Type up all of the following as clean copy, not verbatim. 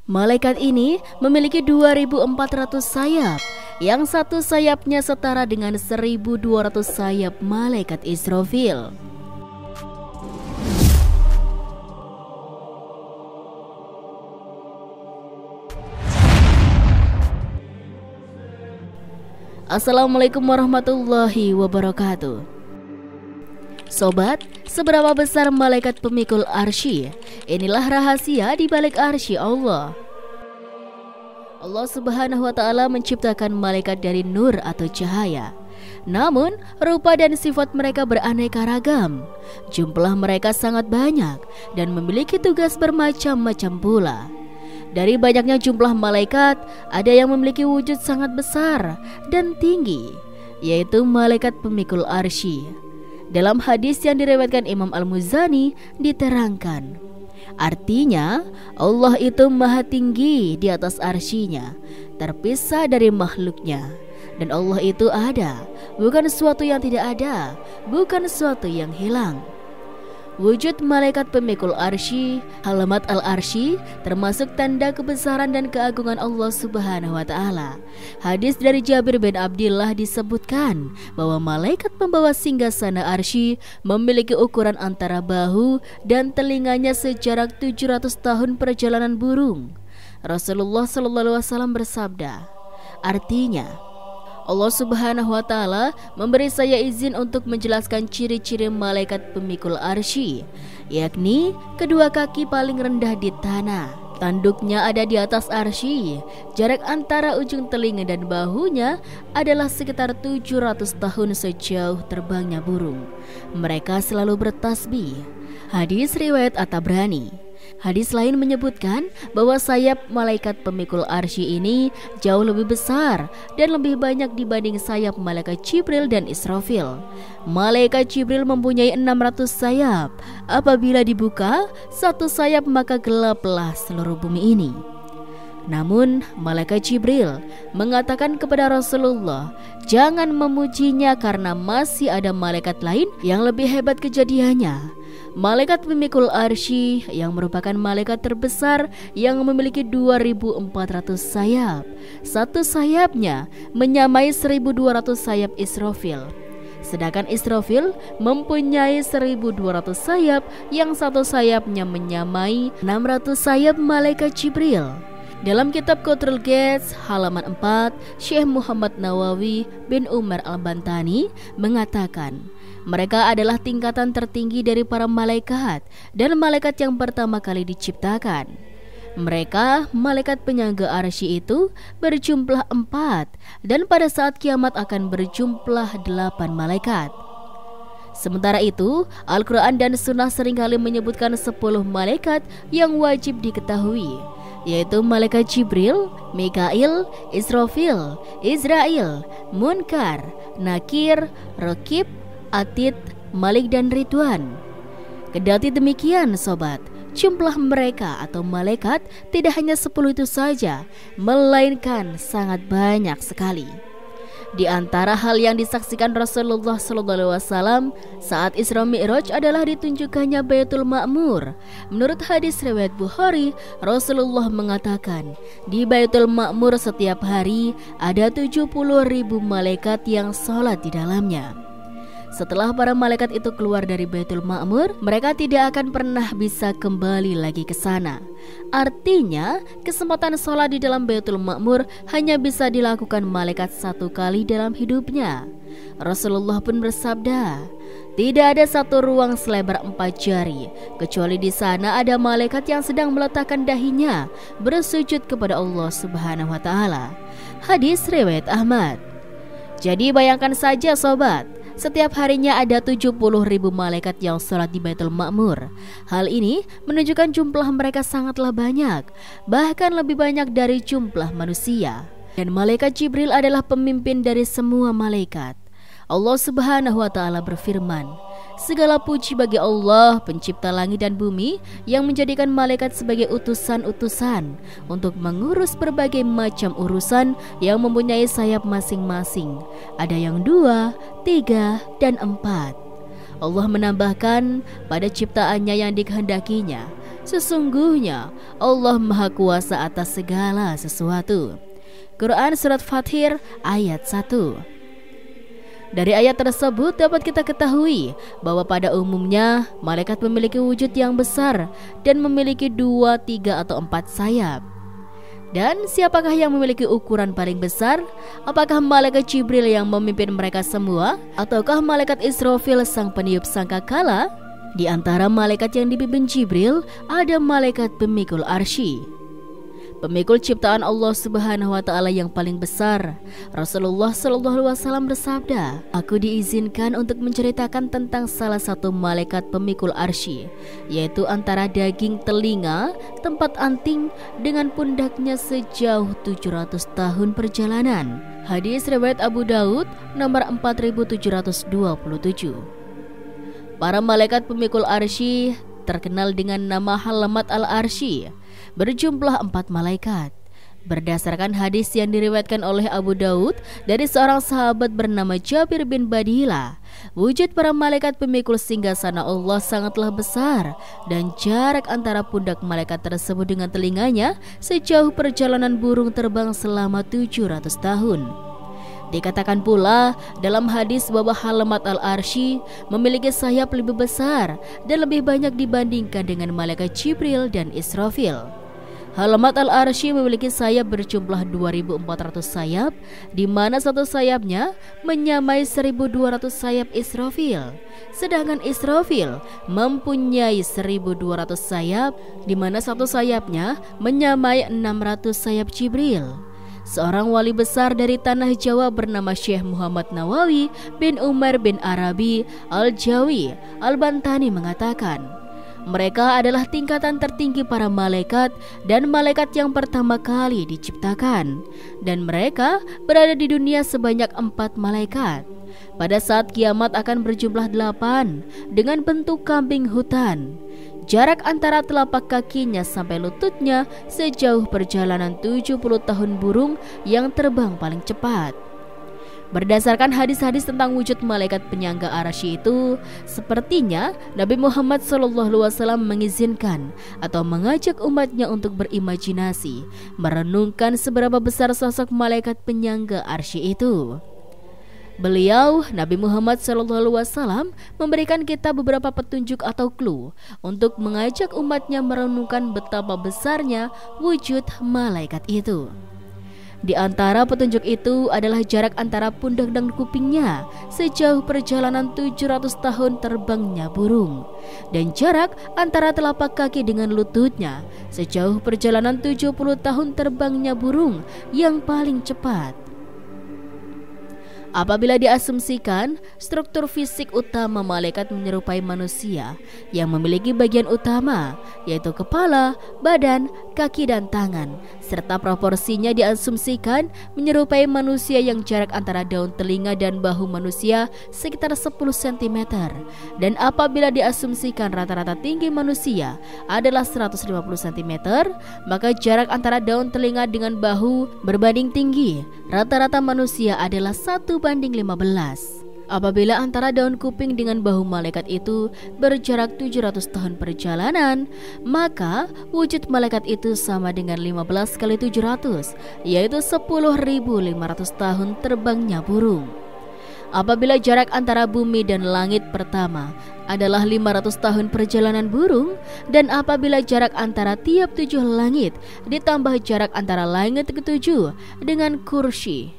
Malaikat ini memiliki 2.400 sayap, yang satu sayapnya setara dengan 1.200 sayap malaikat Israfil. Assalamualaikum warahmatullahi wabarakatuh. Sobat, seberapa besar malaikat pemikul arsy? Inilah rahasia di balik arsy Allah. Allah Subhanahu wa Ta'ala menciptakan malaikat dari nur atau cahaya. Namun, rupa dan sifat mereka beraneka ragam. Jumlah mereka sangat banyak dan memiliki tugas bermacam-macam pula. Dari banyaknya jumlah malaikat, ada yang memiliki wujud sangat besar dan tinggi, yaitu malaikat pemikul arsy. Dalam hadis yang diriwayatkan Imam Al-Muzani diterangkan, artinya Allah itu maha tinggi di atas arsy-Nya, terpisah dari makhluknya. Dan Allah itu ada, bukan sesuatu yang tidak ada, bukan sesuatu yang hilang. Wujud malaikat pemikul arsy, halamat al-arsy, termasuk tanda kebesaran dan keagungan Allah Subhanahu wa Ta'ala. Hadis dari Jabir bin Abdillah disebutkan bahwa malaikat pembawa singgasana arsy memiliki ukuran antara bahu dan telinganya sejarak 700 tahun perjalanan burung. Rasulullah SAW bersabda, artinya Allah Subhanahu wa Ta'ala memberi saya izin untuk menjelaskan ciri-ciri malaikat pemikul arsy, yakni kedua kaki paling rendah di tanah, tanduknya ada di atas arsy, jarak antara ujung telinga dan bahunya adalah sekitar 700 tahun sejauh terbangnya burung. Mereka selalu bertasbih. Hadis riwayat At-Tabrani. Hadis lain menyebutkan bahwa sayap malaikat pemikul arsy ini jauh lebih besar dan lebih banyak dibanding sayap malaikat Jibril dan Israfil. Malaikat Jibril mempunyai 600 sayap. Apabila dibuka satu sayap maka gelaplah seluruh bumi ini. Namun malaikat Jibril mengatakan kepada Rasulullah, jangan memujinya karena masih ada malaikat lain yang lebih hebat kejadiannya. Malaikat pemikul arsy yang merupakan malaikat terbesar yang memiliki 2.400 sayap. Satu sayapnya menyamai 1.200 sayap Israfil. Sedangkan Israfil mempunyai 1.200 sayap yang satu sayapnya menyamai 600 sayap malaikat Jibril. Dalam kitab Qatrul Gates halaman 4, Syekh Muhammad Nawawi bin Umar Al-Bantani mengatakan, mereka adalah tingkatan tertinggi dari para malaikat dan malaikat yang pertama kali diciptakan. Mereka, malaikat penyangga arsy itu berjumlah 4 dan pada saat kiamat akan berjumlah 8 malaikat. Sementara itu, Al-Quran dan Sunnah seringkali menyebutkan 10 malaikat yang wajib diketahui, yaitu malaikat Jibril, Mikail, Israfil, Israel, Munkar, Nakir, Raqib, Atid, Malik dan Ridwan. Kendati demikian sobat, jumlah mereka atau malaikat tidak hanya 10 itu saja, melainkan sangat banyak sekali. Di antara hal yang disaksikan Rasulullah SAW saat Isra Mi'raj adalah ditunjukkannya Baitul Ma'mur. Menurut hadis riwayat Bukhari, Rasulullah mengatakan, di Baitul Ma'mur setiap hari ada 70.000 malaikat yang sholat di dalamnya. Setelah para malaikat itu keluar dari Baitul Ma'mur, mereka tidak akan pernah bisa kembali lagi ke sana. Artinya, kesempatan sholat di dalam Baitul Ma'mur hanya bisa dilakukan malaikat satu kali dalam hidupnya. Rasulullah pun bersabda, tidak ada satu ruang selebar 4 jari, kecuali di sana ada malaikat yang sedang meletakkan dahinya bersujud kepada Allah Subhanahu wa Ta'ala. Hadis riwayat Ahmad. Jadi bayangkan saja sobat, setiap harinya ada 70.000 malaikat yang sholat di Baitul Ma'mur. Hal ini menunjukkan jumlah mereka sangatlah banyak, bahkan lebih banyak dari jumlah manusia. Dan malaikat Jibril adalah pemimpin dari semua malaikat. Allah Subhanahu wa Ta'ala berfirman, segala puji bagi Allah, pencipta langit dan bumi, yang menjadikan malaikat sebagai utusan-utusan untuk mengurus berbagai macam urusan yang mempunyai sayap masing-masing. Ada yang 2, 3, dan 4. Allah menambahkan pada ciptaannya yang dikehendakinya, Sesungguhnya Allah Maha Kuasa atas segala sesuatu. Quran Surat Fathir ayat 1. Dari ayat tersebut dapat kita ketahui bahwa pada umumnya malaikat memiliki wujud yang besar dan memiliki 2, 3, atau 4 sayap. Dan siapakah yang memiliki ukuran paling besar? Apakah malaikat Jibril yang memimpin mereka semua? Ataukah malaikat Israfil sang peniup sangkakala? Di antara malaikat yang dipimpin Jibril ada malaikat pemikul arsy, pemikul ciptaan Allah Subhanahu wa Ta'ala yang paling besar. Rasulullah SAW bersabda, "Aku diizinkan untuk menceritakan tentang salah satu malaikat pemikul arsy, yaitu antara daging telinga tempat anting dengan pundaknya sejauh 700 tahun perjalanan." Hadis riwayat Abu Daud nomor 4727. Para malaikat pemikul arsy terkenal dengan nama Halamat al-Arsy, berjumlah 4 malaikat. Berdasarkan hadis yang diriwayatkan oleh Abu Daud dari seorang sahabat bernama Jabir bin Badila, wujud para malaikat pemikul singgasana Allah sangatlah besar dan jarak antara pundak malaikat tersebut dengan telinganya sejauh perjalanan burung terbang selama 700 tahun. Dikatakan pula dalam hadis bahwa Halamat al-Arsy memiliki sayap lebih besar dan lebih banyak dibandingkan dengan malaikat Jibril dan Israfil. Halamat al-Arsy memiliki sayap berjumlah 2.400 sayap, di mana satu sayapnya menyamai 1.200 sayap Israfil. Sedangkan Israfil mempunyai 1.200 sayap, di mana satu sayapnya menyamai 600 sayap Jibril. Seorang wali besar dari tanah Jawa bernama Syekh Muhammad Nawawi bin Umar bin Arabi Al-Jawi Al-Bantani mengatakan, mereka adalah tingkatan tertinggi para malaikat dan malaikat yang pertama kali diciptakan, dan mereka berada di dunia sebanyak 4 malaikat. Pada saat kiamat akan berjumlah 8 dengan bentuk kambing hutan. Jarak antara telapak kakinya sampai lututnya sejauh perjalanan 70 tahun burung yang terbang paling cepat. Berdasarkan hadis-hadis tentang wujud malaikat penyangga arsy itu, sepertinya Nabi Muhammad SAW mengizinkan atau mengajak umatnya untuk berimajinasi, merenungkan seberapa besar sosok malaikat penyangga arsy itu. Beliau, Nabi Muhammad SAW, memberikan kita beberapa petunjuk atau clue untuk mengajak umatnya merenungkan betapa besarnya wujud malaikat itu. Di antara petunjuk itu adalah jarak antara pundak dan kupingnya sejauh perjalanan 700 tahun terbangnya burung, dan jarak antara telapak kaki dengan lututnya sejauh perjalanan 70 tahun terbangnya burung yang paling cepat. Apabila diasumsikan struktur fisik utama malaikat menyerupai manusia yang memiliki bagian utama yaitu kepala, badan, kaki dan tangan, serta proporsinya diasumsikan menyerupai manusia yang jarak antara daun telinga dan bahu manusia sekitar 10 cm, dan apabila diasumsikan rata-rata tinggi manusia adalah 150 cm, maka jarak antara daun telinga dengan bahu berbanding tinggi rata-rata manusia adalah 1:15. Apabila antara daun kuping dengan bahu malaikat itu berjarak 700 tahun perjalanan, maka wujud malaikat itu sama dengan 15 kali 700, yaitu 10.500 tahun terbangnya burung. Apabila jarak antara bumi dan langit pertama adalah 500 tahun perjalanan burung, dan apabila jarak antara tiap 7 langit ditambah jarak antara langit ke-7 dengan kursy,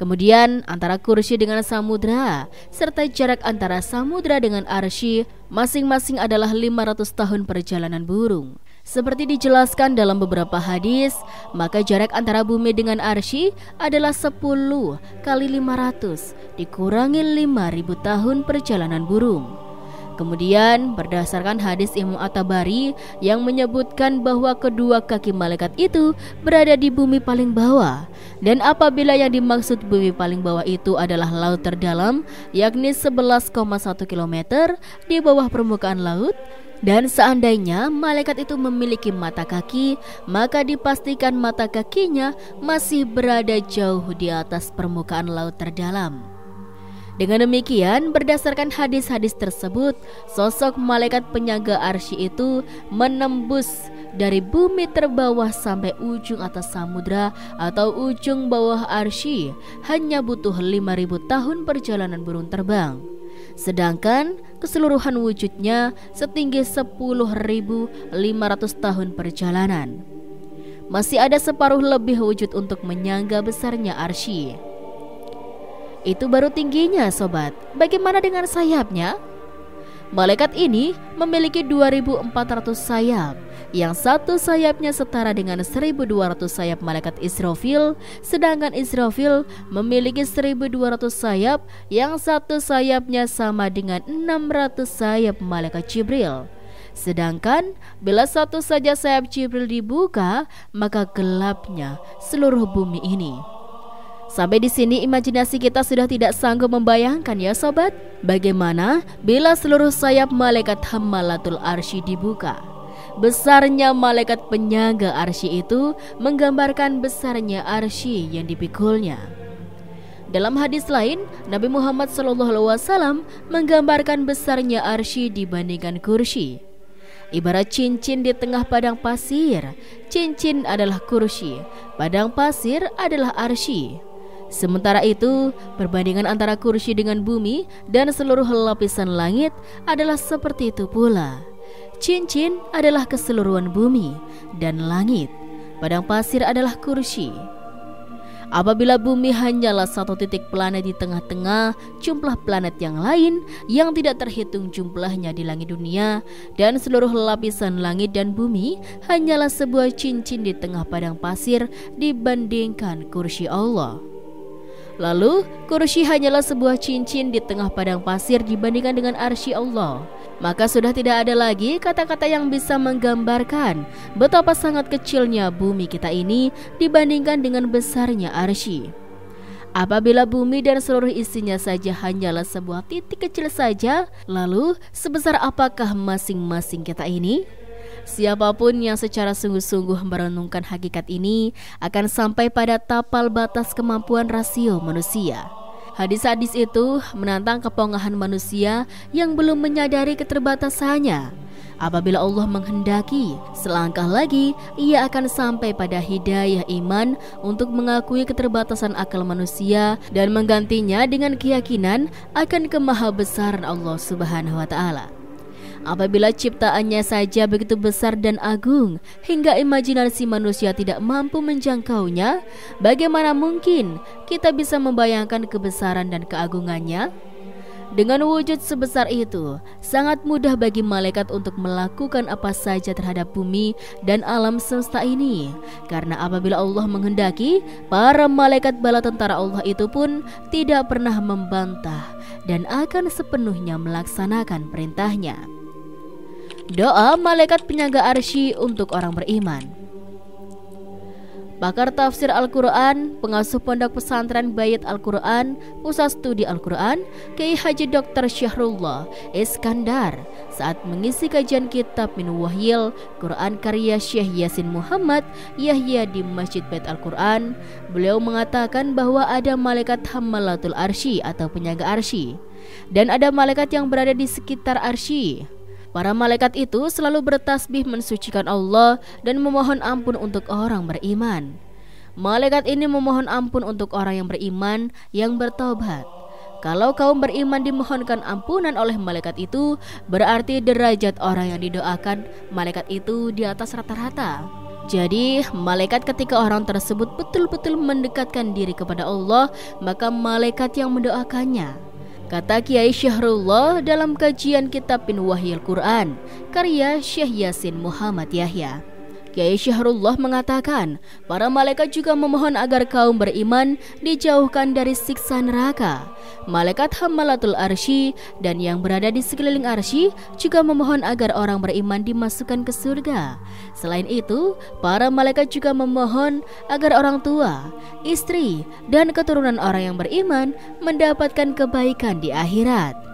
kemudian antara kursy dengan samudra, serta jarak antara samudra dengan arsy masing-masing adalah 500 tahun perjalanan burung. Seperti dijelaskan dalam beberapa hadis, maka jarak antara bumi dengan arsy adalah 10 kali 500 dikurangi 5.000 tahun perjalanan burung. Kemudian berdasarkan hadis Imam At-Tabari yang menyebutkan bahwa kedua kaki malaikat itu berada di bumi paling bawah, dan apabila yang dimaksud bumi paling bawah itu adalah laut terdalam, yakni 11,1 km di bawah permukaan laut, dan seandainya malaikat itu memiliki mata kaki, maka dipastikan mata kakinya masih berada jauh di atas permukaan laut terdalam. Dengan demikian, berdasarkan hadis-hadis tersebut, sosok malaikat penyangga arsy itu menembus dari bumi terbawah sampai ujung atas samudra atau ujung bawah arsy hanya butuh 5.000 tahun perjalanan burung terbang. Sedangkan keseluruhan wujudnya setinggi 10.500 tahun perjalanan. Masih ada separuh lebih wujud untuk menyangga besarnya arsy. Itu baru tingginya, sobat. Bagaimana dengan sayapnya? Malaikat ini memiliki 2.400 sayap, yang satu sayapnya setara dengan 1.200 sayap malaikat Israfil, sedangkan Israfil memiliki 1.200 sayap, yang satu sayapnya sama dengan 600 sayap malaikat Jibril. Sedangkan bila satu saja sayap Jibril dibuka, maka gelapnya seluruh bumi ini. Sampai di sini imajinasi kita sudah tidak sanggup membayangkan ya sobat. Bagaimana bila seluruh sayap malaikat Hammalatul Arsy dibuka? Besarnya malaikat penyangga arsy itu menggambarkan besarnya arsy yang dipikulnya. Dalam hadis lain, Nabi Muhammad SAW menggambarkan besarnya arsy dibandingkan kursi. Ibarat cincin di tengah padang pasir, cincin adalah kursi, padang pasir adalah arsy. Sementara itu, perbandingan antara kursi dengan bumi dan seluruh lapisan langit adalah seperti itu pula. Cincin adalah keseluruhan bumi dan langit. Padang pasir adalah kursi. Apabila bumi hanyalah satu titik planet di tengah-tengah jumlah planet yang lain yang tidak terhitung jumlahnya di langit dunia, dan seluruh lapisan langit dan bumi hanyalah sebuah cincin di tengah padang pasir dibandingkan kursi Allah. Lalu, kursi hanyalah sebuah cincin di tengah padang pasir dibandingkan dengan arsy Allah. Maka sudah tidak ada lagi kata-kata yang bisa menggambarkan betapa sangat kecilnya bumi kita ini dibandingkan dengan besarnya arsy. Apabila bumi dan seluruh isinya saja hanyalah sebuah titik kecil saja, lalu sebesar apakah masing-masing kita ini? Siapapun yang secara sungguh-sungguh merenungkan hakikat ini akan sampai pada tapal batas kemampuan rasio manusia. Hadis-hadis itu menantang kepongahan manusia yang belum menyadari keterbatasannya. Apabila Allah menghendaki, selangkah lagi ia akan sampai pada hidayah iman untuk mengakui keterbatasan akal manusia dan menggantinya dengan keyakinan akan kemahabesaran Allah Subhanahu wa Ta'ala. Apabila ciptaannya saja begitu besar dan agung hingga imajinasi manusia tidak mampu menjangkaunya, bagaimana mungkin kita bisa membayangkan kebesaran dan keagungannya? Dengan wujud sebesar itu, sangat mudah bagi malaikat untuk melakukan apa saja terhadap bumi dan alam semesta ini. Karena apabila Allah menghendaki, para malaikat bala tentara Allah itu pun tidak pernah membantah dan akan sepenuhnya melaksanakan perintahnya. Doa malaikat penyangga arsy untuk orang beriman. Pakar tafsir Al-Quran, pengasuh pondok pesantren Bayit Al-Quran, Pusat Studi Al-Quran, Kiai Haji Dr. Syahrullah Iskandar saat mengisi kajian kitab Min Wahyil Quran karya Syekh Yasin Muhammad Yahya di Masjid Bait Al-Quran, beliau mengatakan bahwa ada malaikat Hammalatul Arsy atau penyangga arsy, dan ada malaikat yang berada di sekitar arsy. Para malaikat itu selalu bertasbih mensucikan Allah dan memohon ampun untuk orang beriman. Malaikat ini memohon ampun untuk orang yang beriman yang bertobat. Kalau kaum beriman dimohonkan ampunan oleh malaikat itu, berarti derajat orang yang didoakan malaikat itu di atas rata-rata. Jadi, malaikat ketika orang tersebut betul-betul mendekatkan diri kepada Allah, maka malaikat yang mendoakannya. Kata Kiai Syahrullah dalam kajian kitab Min Wahyil Quran karya Syekh Yasin Muhammad Yahya. Kiai Syahrullah mengatakan, para malaikat juga memohon agar kaum beriman dijauhkan dari siksa neraka. Malaikat Hammalatul Arsy dan yang berada di sekeliling arsy juga memohon agar orang beriman dimasukkan ke surga. Selain itu, para malaikat juga memohon agar orang tua, istri, dan keturunan orang yang beriman mendapatkan kebaikan di akhirat.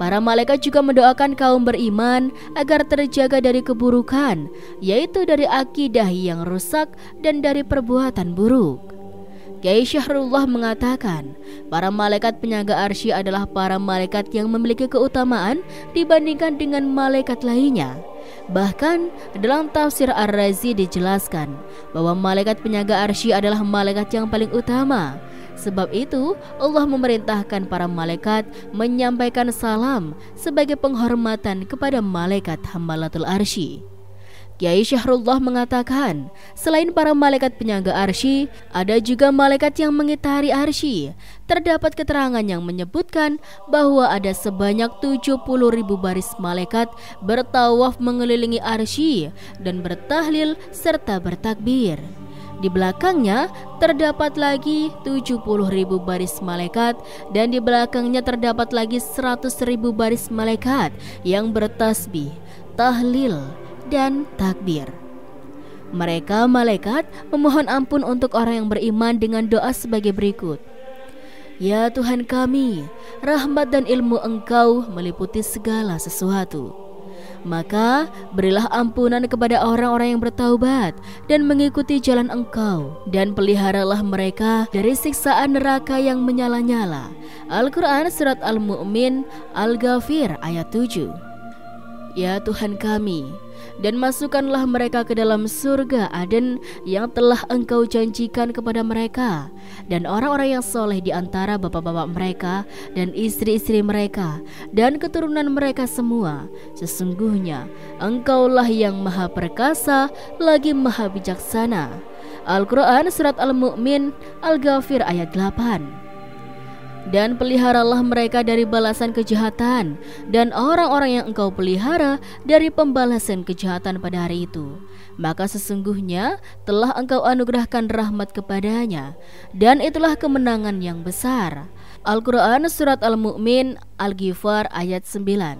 Para malaikat juga mendoakan kaum beriman agar terjaga dari keburukan, yaitu dari akidah yang rusak dan dari perbuatan buruk. Kiai Syahrullah mengatakan, para malaikat penjaga arsy adalah para malaikat yang memiliki keutamaan dibandingkan dengan malaikat lainnya. Bahkan dalam tafsir Ar-Razi dijelaskan bahwa malaikat penjaga arsy adalah malaikat yang paling utama. Sebab itu Allah memerintahkan para malaikat menyampaikan salam sebagai penghormatan kepada malaikat Hammalatul Arsy. Kiai Syahrullah mengatakan, selain para malaikat penjaga arsy, ada juga malaikat yang mengitari arsy. Terdapat keterangan yang menyebutkan bahwa ada sebanyak 70.000 baris malaikat bertawaf mengelilingi arsy dan bertahlil serta bertakbir. Di belakangnya terdapat lagi 70.000 baris malaikat dan di belakangnya terdapat lagi 100.000 baris malaikat yang bertasbih, tahlil, dan takbir. Mereka malaikat memohon ampun untuk orang yang beriman dengan doa sebagai berikut. Ya Tuhan kami, rahmat dan ilmu Engkau meliputi segala sesuatu. Maka berilah ampunan kepada orang-orang yang bertaubat dan mengikuti jalan Engkau, dan peliharalah mereka dari siksaan neraka yang menyala-nyala. Al-Quran Surat Al-Mu'min Al-Ghafir ayat 7. Ya Tuhan kami, dan masukkanlah mereka ke dalam surga Aden yang telah Engkau janjikan kepada mereka, dan orang-orang yang soleh di antara bapak-bapak mereka dan istri-istri mereka dan keturunan mereka semua. Sesungguhnya Engkaulah yang maha perkasa lagi maha bijaksana. Al-Quran Surat Al-Mu'min Al-Ghafir ayat 8. Dan peliharalah mereka dari balasan kejahatan, dan orang-orang yang Engkau pelihara dari pembalasan kejahatan pada hari itu. Maka sesungguhnya telah Engkau anugerahkan rahmat kepadanya, dan itulah kemenangan yang besar. Al-Quran Surat Al-Mu'min Al-Ghifar ayat 9.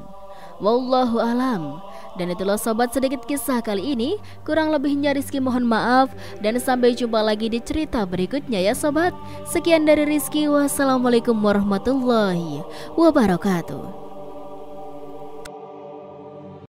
Wallahu alam. Dan itulah sobat sedikit kisah kali ini. Kurang lebihnya Rizky mohon maaf, dan sampai jumpa lagi di cerita berikutnya ya sobat. Sekian dari Rizky, wassalamualaikum warahmatullahi wabarakatuh.